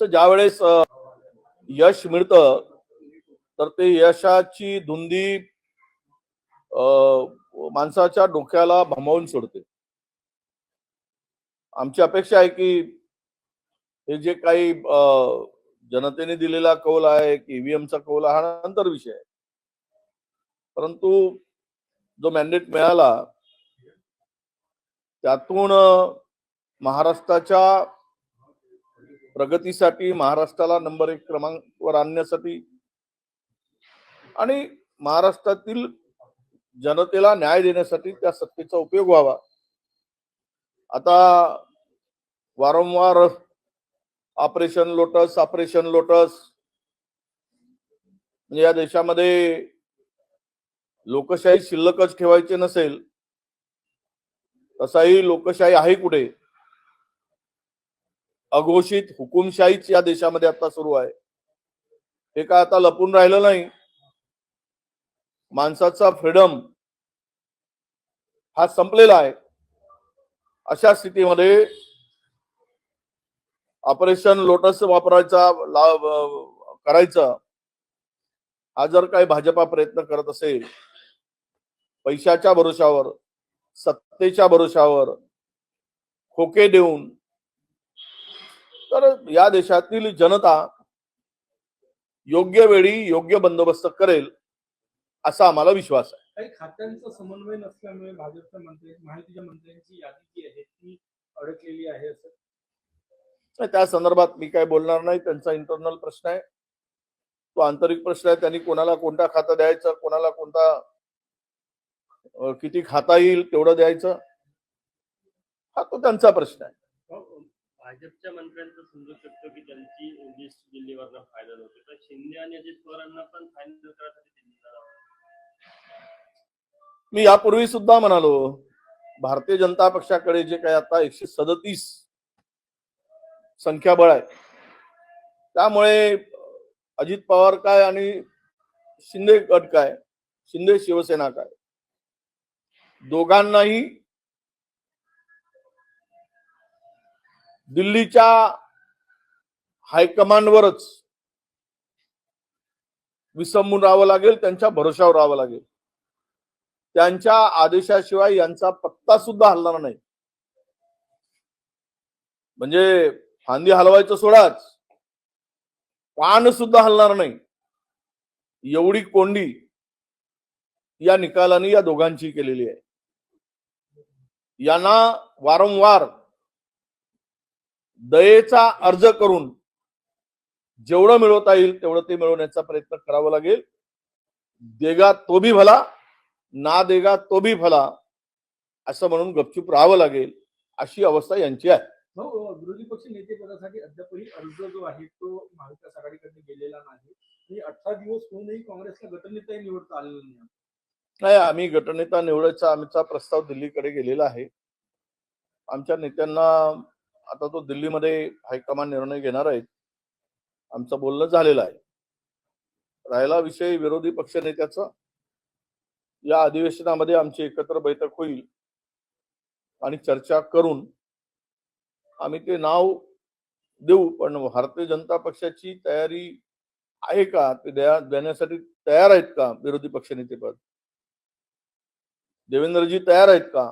ज्या वेळेस यश मिळतं तर ते यशाची धुंदी माणसाच्या डोक्याला भांबवून सोडते. आमची अपेक्षा आहे की हे जे काही जनतेने दिलेला कौल आहे की ईव्हीएमचा कौल हा नंतर विषय आहे, परंतु जो मॅन्डेट मिळाला त्यातून महाराष्ट्राच्या प्रगतीसाठी, महाराष्ट्राला नंबर 1 क्रमांकावर आणण्यासाठी आणि महाराष्ट्रातील जनतेला न्याय देण्यासाठी त्या सत्तेचा उपयोग व्हावा. आता वारंवार ऑपरेशन लोटस म्हणजे या देशामध्ये लोकशाही शिल्लकच ठेवायचे नसेल तसाही लोकशाही आहे कुठे? अघोषित हुकुमशाहीच या देशामध्ये आता सुरू आहे. हे काय आता लपून राहिलं नाही. माणसाचा फ्रीडम हा संपलेला आहे. अशा स्थितीमध्ये ऑपरेशन लोटस करायचा हा जर काही भाजपा प्रयत्न करत असेल पैशाच्या भरोशावर, सत्तेच्या भरोशावर खोके देऊन, तर या देशातील जनता योग्य वेळी योग्य बंदोबस्त करेल असा आम्हाला विश्वास आहे. काही खात्यांचा समन्वय नसल्यामुळे भाजपच्या माहितीच्या मंत्र्यांची यादी जी आहे ती अडकलेली आहे असं त्या संदर्भात मी काय बोलणार नाही. त्यांचा इंटरनल प्रश्न आहे, तो आंतरिक प्रश्न आहे. त्यांनी कोणाला कोणता खाता द्यायचं, कोणाला कोणता किती खाता येईल तेवढं द्यायचं, हा तो त्यांचा प्रश्न आहे. भाजपच्या मंत्र्यांचं समजू शकतो की त्यांची लिस्ट दिल्लीवरनं फायनल होते, तर शिंदे आणि अजित पवारांना पण फायनल करायसाठी दिल्लीला लावलं. मी यापूर्वी सुद्धा म्हणालो, भारतीय जनता पक्षाकडे जे काही आता 137 संख्याबळ आहे, त्यामुळे अजित पवार काय आणि शिंदे गट काय, शिंदे शिवसेना काय, दोघांनाही दिल्लीच्या हायकमांडवरच विसंबून राहावं लागेल, त्यांच्या भरोशावर राहावं लागेल. त्यांच्या आदेशाशिवाय यांचा पत्ता सुद्धा हलणार नाही. म्हणजे फांदी हलवायचं सोडाच, पान सुद्धा हलणार नाही, एवढी कोंडी या निकालाने या दोघांची केलेली आहे. यांना वारंवार दयेचा अर्ज करून जेवढं मिळवता येईल तेवढं ते मिळवण्याचा प्रयत्न करावा लागेल. देगा तो भी भला, ना देगा तो भी भला असं म्हणून गपचूप राहावं लागेल, अशी अवस्था यांची आहे. विरोधी पक्ष नेतेपदासाठी अद्यापही अर्ज जो आहे तो महाविकास आघाडीकडे गेलेला नाही. 18 दिवस होऊनही काँग्रेसला गटनेताही निवडता आलेला नाही. आम्ही गटनेता निवडायचा आमचा प्रस्ताव दिल्लीकडे गेलेला आहे. आमच्या नेत्यांना आता तो दिल्लीमध्ये हायकमांड निर्णय घेणार आहेत. आमचं बोलणं झालेलं आहे. राहिला विषय विरोधी पक्ष नेत्याचा, या अधिवेशनामध्ये आमची एकत्र बैठक होईल आणि चर्चा करून आम्ही ते नाव देऊ. पण भारतीय जनता पक्षाची तयारी आहे का, ते देण्यासाठी तयार आहेत का विरोधी पक्ष नेतेपद? देवेंद्रजी तयार आहेत का,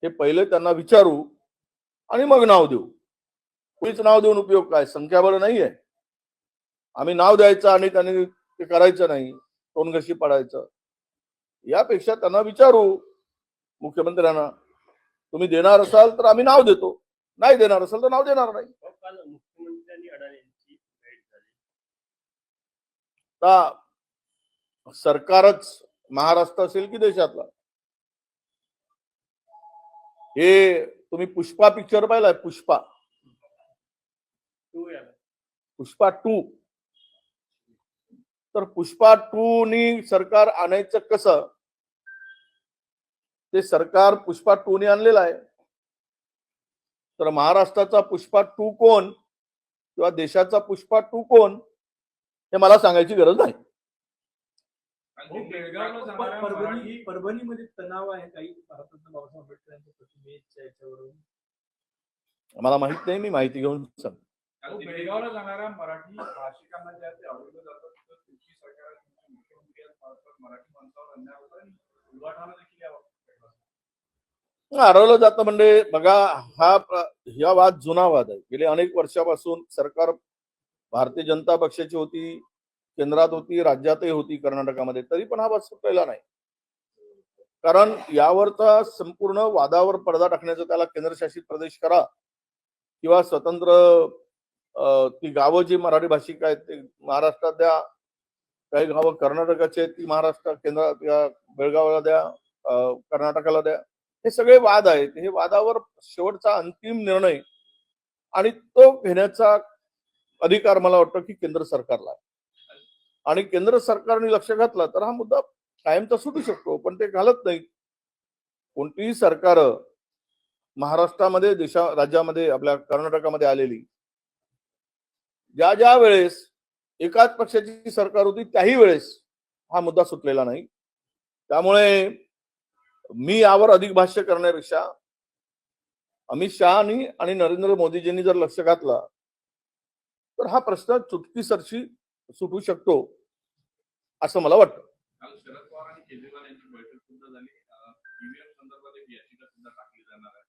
हे पहिले त्यांना विचारू आणि मग नाव देऊ. कोणीच नाव देऊन उपयोग काय? संख्याबळ नाहीये. आम्ही नाव द्यायचं आणि त्यांनी ते करायचं नाही, तोंडघशी पडायचं. यापेक्षा त्यांना विचारू, मुख्यमंत्र्यांना, तुम्ही देणार असाल तर आम्ही नाव देतो, नाही देणार असाल तर नाव देणार नाही. काल मुख्यमंत्र्यांनी अडाणी यांची भेट झाली. आता सरकारच महाराष्ट्र असेल की देशातला, हे तुम्ही पुष्पा पिक्चर पाहिलाय? पुष्पा 2 तर पुष्पा 2 नी सरकार आणायचं कसं, ते सरकार पुष्पा 2 ने आणलेलं आहे. तर महाराष्ट्राचा पुष्पा 2 कोण किंवा देशाचा पुष्पा 2 कोण हे मला सांगायची गरज नाही. परभणीमध्ये तणाव आहे काही भारतरत्न बाबासाहेब आंबेडकरांच्या प्रतिमेच्या याच्यावरून. मला माहित नाही, मी माहिती घेऊन सांगतो. बेळगावला जाणाऱ्या मराठी भाषिकांना ज्या ते अडवलं जातात तर तुमची सरकार मुख्यमंत्री मराठी माणसावर अन्याय होता आणि उलगडणं देखील यावर हरवलं जातं म्हणजे बघा, हा वाद जुना वाद आहे. गेले अनेक वर्षापासून सरकार भारतीय जनता पक्षाची होती, केंद्रात होती, राज्यातही होती, कर्नाटकामध्ये, तरी पण हा वाद सुटलेला नाही. कारण यावरचा संपूर्ण वादावर पडदा टाकण्याचं, त्याला केंद्रशासित प्रदेश करा किंवा स्वतंत्र ती गावं जी मराठी भाषिक आहेत ते महाराष्ट्रात द्या, काही गावं कर्नाटकाची आहेत ती महाराष्ट्र केंद्रात या बेळगावला द्या, कर्नाटकाला द्या. हे सगळे वाद आहेत. हे वादावर शेवटचा अंतिम निर्णय आणि तो घेण्याचा अधिकार मला वाटतं की केंद्र सरकारला आहे. आणि केंद्र सरकारने लक्ष घातलं तर हा मुद्दा कायमचा सुटू शकतो, पण ते घालत नाही. कोणतीही सरकार महाराष्ट्रामध्ये राज्यामध्ये आपल्या कर्नाटकामध्ये आलेली, ज्या ज्या वेळेस एकाच पक्षाची सरकार होती त्याही वेळेस हा मुद्दा सुटलेला नाही. त्यामुळे मी यावर अधिक भाष्य करण्यापेक्षा अमित शहानी आणि नरेंद्र मोदीजींनी जर लक्ष घातलं तर हा प्रश्न चुटकीसरशी सुटू शकतो असं मला वाटतं. काल शरद पवार आणि केजरीवाल यांची बैठक सुद्धा झाली. ईव्हीएम संदर्भात एक याचिका सुद्धा टाकली जाणार आहे.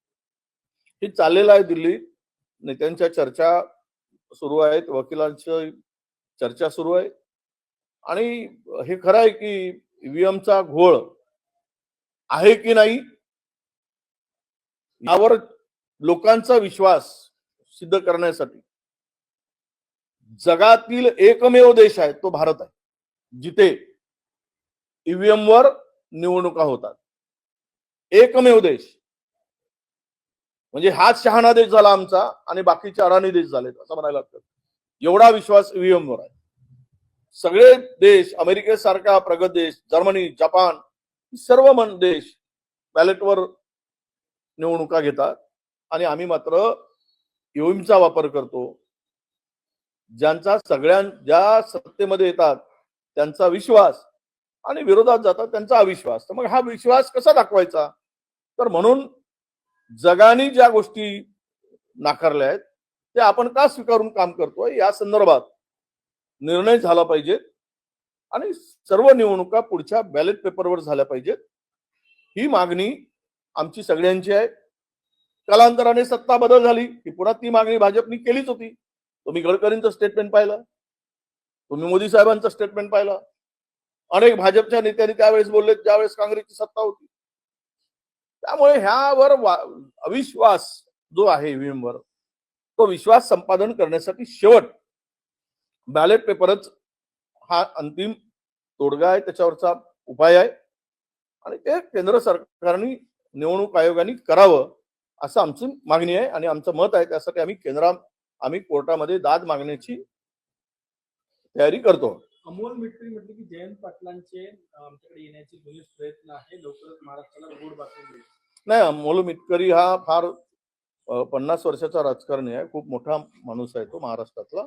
हे चाललेलं आहे. दिल्लीत नेत्यांच्या चर्चा सुरू आहेत, वकिलांची चर्चा सुरू आहे. आणि हे खरं आहे की ईव्हीएमचा घोळ आहे की नाही यावर लोकांचा विश्वास सिद्ध करण्यासाठी जगातील एकमेव देश आहे तो भारत आहे, जिथे ईव्हीएम वर निवडणुका होतात. एकमेव देश. म्हणजे हाच शहाणा देश झाला आमचा आणि बाकीचे अडाणी देश झालेत असं म्हणायला लागतं. एवढा विश्वास ईव्हीएम वर आहे. सगळे देश, अमेरिकेसारखा प्रगत देश, जर्मनी, जपान, सर्व देश बॅलेटवर निवडणुका घेतात आणि आम्ही मात्र ईव्हीएमचा वापर करतो. ज्या सत्तेमध्ये येतात त्यांचा विश्वास आणि विरोधात जातात त्यांचा अविश्वास. तर मग हा विश्वास कसा दाखवायचा? तर म्हणून जगाने ज्या गोष्टी नाकारल्या आहेत ते आपण का स्वीकारून काम करतोय या संदर्भात निर्णय झाला पाहिजे आणि सर्व निवडणुका पुढच्या बॅलेट पेपरवर झाल्या पाहिजेत. ही मागणी आमची सगळ्यांची आहे. कालांतराने सत्ता बदल झाली की पुन्हा ती मागणी भाजपने केलीच होती. तुम्ही गडकरींचं स्टेटमेंट पाहिलं, तुम्ही मोदी साहेबांचं स्टेटमेंट पाहिलं. अनेक भाजपच्या नेत्यांनी त्यावेळेस बोलले ज्यावेळेस काँग्रेसची सत्ता होती. त्यामुळे ह्यावर अविश्वास जो आहे ईव्हीएम वर, तो विश्वास संपादन करण्यासाठी शेवट बॅलेट पेपरच हा अंतिम तोडगा आहे, त्याच्यावरचा उपाय आहे. आणि ते केंद्र सरकारने निवडणूक आयोगाने करावं असं आमची मागणी आहे आणि आमचं मत आहे. त्यासाठी आम्ही कोर्टामध्ये दाद मागण्याची तयारी करतो. अमोल मिटकरी म्हटले की जयंत पाटलांचे आमच्याकडे येण्याचे जुने प्रयत्न आहे, लवकरच महाराष्ट्राला गोड बातमी मिळेल. नाही, अमोल मिटकरी हा फार 50 वर्षाचा राजकारणी आहे. खूप मोठा माणूस आहे तो महाराष्ट्रातला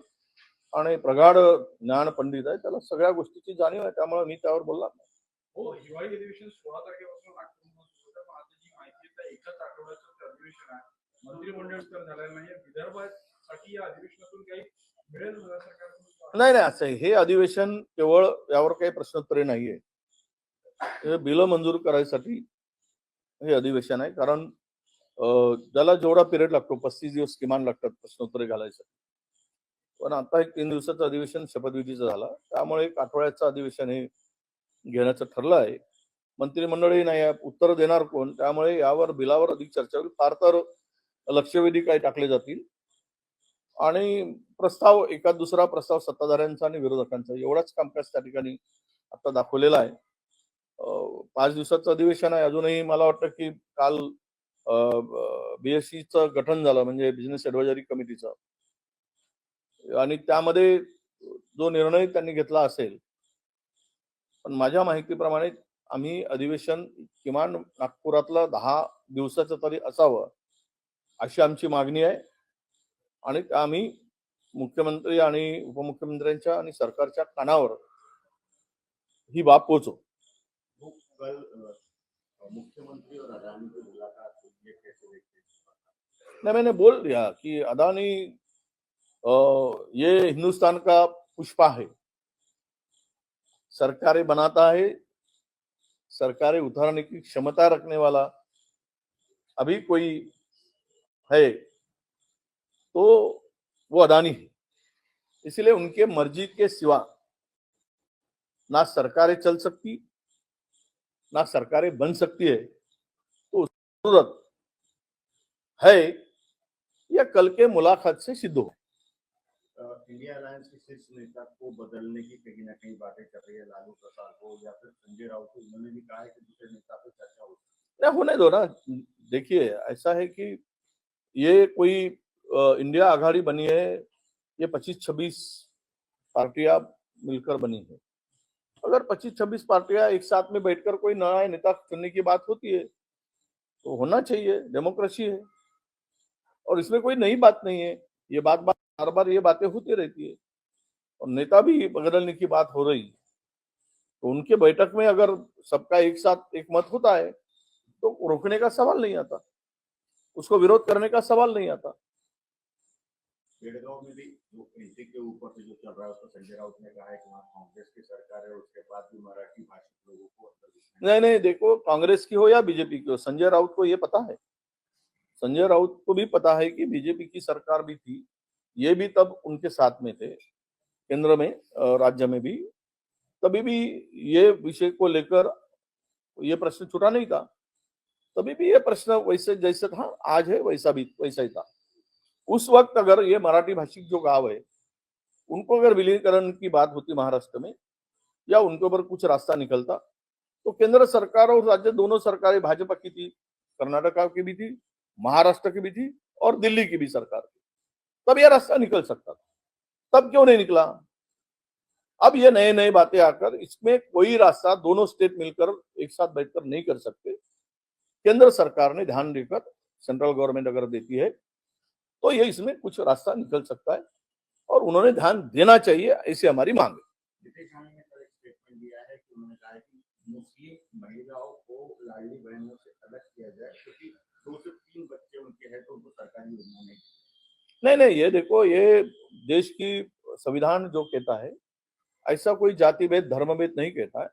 आणि प्रगाढ ज्ञान पंडित आहे. त्याला सगळ्या गोष्टीची जाणीव आहे. त्यामुळे मी त्यावर बोलणार नाही. हो, हिवाळी अधिवेशन 16 तारखेपासून नागपूरमध्ये माहिती आहे एकाच आठवड्याचं अधिवेशन आहे. मंत्रिमंडळ तर झालेलं नाही. विदर्भासाठी या अधिवेशनातून काही मिळेल सरकार? नाही, असं हे अधिवेशन केवळ यावर काही प्रश्नोत्तरे नाहीये. हे बिलं मंजूर करायसाठी हे अधिवेशन आहे. कारण त्याला जेवढा पिरियड लागतो 35 दिवस किमान लागतात प्रश्नोत्तरे घालायसाठी. पण आता एक 3 दिवसाचं अधिवेशन शपथविधीचं झालं, त्यामुळे एक आठवड्याचं अधिवेशन हे घेण्याचं ठरलं आहे. मंत्रिमंडळही नाही आहे, उत्तर देणार कोण? त्यामुळे यावर बिलावर अधिक चर्चा होईल. फार तर लक्षवेधी काही टाकले जातील आणि प्रस्ताव एखाद दुसरा प्रस्ताव सत्ताधाऱ्यांचा आणि विरोधकांचा एवढाच कामकाज त्या ठिकाणी आता दाखवलेला आहे. 5 दिवसाचं अधिवेशन आहे. अजूनही मला वाटतं की काल बीएससीचं गठन झालं, म्हणजे बिझनेस ऍडव्हायझरी कमिटीचं, आणि त्यामध्ये जो निर्णय त्यांनी घेतला असेल, पण माझ्या माहितीप्रमाणे आम्ही अधिवेशन किमान नागपुरातलं 10 दिवसाचं तरी असावं अशी आमची मागणी आहे आणि आम्ही मुख्यमंत्री आणि उपमुख्यमंत्र्यांच्या आणि सरकारच्या कानावर ही बाब पोहोचवू. मुख्यमंत्री और अडानी की मुलाकात हुई है, कैसे देखते हैं? नहीं, मैंने बोल दिया कि अदानी ये हिंदुस्तान का पुष्पा है, सरकारें बनाता है, सरकारें उतारने की क्षमता रखने वाला अभी कोई है तो वो अडानी है। इसलिए उनके मर्जी के सिवा ना सरकारें चल सकती, ना सरकारें बन सकती है। तो जरूरत है या कल के मुलाकात से सिद्ध हो। इंडिया अलायंस के शीर्ष नेता को बदलने की कहीं ना कहीं बातें कर रही है लालू प्रसाद को या फिर संजय राउत को। उन्होंने भी कहा है कि दूसरे नेता पे चर्चा हो। ना होने दो ना। देखिए ऐसा है कि ये कोई इंडिया आघाड़ी बनी है, ये 25-26 पार्टियां मिलकर बनी है। अगर 25-26 पार्टियां एक साथ में बैठकर कोई नया नेता चुनने की बात होती है तो होना चाहिए, डेमोक्रेसी है और इसमें कोई नई बात नहीं है। ये बार बार ये बातें होती रहती है और नेता भी बदलने की बात हो रही है तो उनके बैठक में अगर सबका एक साथ एक मत होता है तो रोकने का सवाल नहीं आता, उसको विरोध करने का सवाल नहीं आता। बेड़गांव में भी जो एनटी के ऊपर से जो चल रहा है उसको संजय राउत ने कहा है कि वहाँ कांग्रेस की सरकार है, उसके बाद भी मराठी भाषी लोगों को अंदर नहीं, देखो कांग्रेस की हो या बीजेपी की हो, संजय राउत को ये पता है, संजय राउत को भी पता है कि बीजेपी की सरकार भी थी, ये भी तब उनके साथ में थे केंद्र में, राज्य में भी, तभी भी ये विषय को लेकर ये प्रश्न छूटा नहीं था। तभी भी ये प्रश्न वैसे जैसे था आज है वैसा ही था। उस वक्त अगर ये मराठी भाषिक जो गांव है उनको अगर विलीनीकरण की बात होती महाराष्ट्र में या उनके ऊपर कुछ रास्ता निकलता तो केंद्र सरकार और राज्य दोनों सरकारें भाजपा की थी, कर्नाटका की भी थी, महाराष्ट्र की भी थी और दिल्ली की भी सरकार थी, तब यह रास्ता निकल सकता था। तब क्यों नहीं निकला? अब ये नए नए बातें आकर इसमें कोई रास्ता दोनों स्टेट मिलकर एक साथ बैठकर नहीं कर सकते। केंद्र सरकार ने ध्यान देकर, सेंट्रल गवर्नमेंट अगर देती है तो ये इसमें कुछ रास्ता निकल सकता है और उन्होंने ध्यान देना चाहिए, ऐसी हमारी मांग है। नितेश राणे ने कल एक स्टेटमेंट दिया है कि उन्होंने कहा है कि मुस्लिम महिलाओं को लाडली बहनों से अलग किया जाए क्योंकि 2 से 3 बच्चे उनके हैं तो उनको सरकारी योजना नहीं, ये देखो, ये देश की संविधान जो कहता है ऐसा कोई जाति भेद धर्म भेद नहीं कहता है।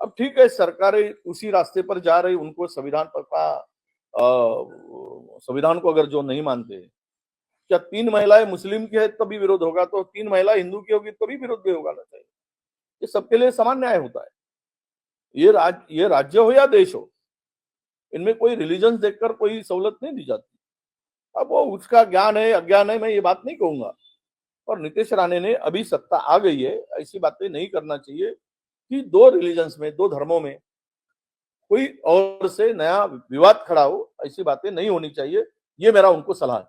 अब ठीक है, सरकारें उसी रास्ते पर जा रही, उनको संविधान को अगर जो नहीं मानते, क्या 3 महिलाएं मुस्लिम की है तभी विरोध होगा तो 3 महिला हिंदू की होगी तभी विरोध भी होगा ना चाहिए। ये सबके लिए समान न्याय होता है। ये राज्य हो या देश हो, इनमें कोई रिलीजन देखकर कोई सहूलत नहीं दी जाती। अब वो उसका ज्ञान है अज्ञान है, मैं ये बात नहीं कहूंगा। और नितेश राणे ने अभी सत्ता आ गई है, ऐसी बातें नहीं करना चाहिए कि 2 रिलीजन्स में, 2 धर्मों में कोई और से नया विवाद खड़ा हो, ऐसी बातें नहीं होनी चाहिए। ये मेरा उनको सलाह है।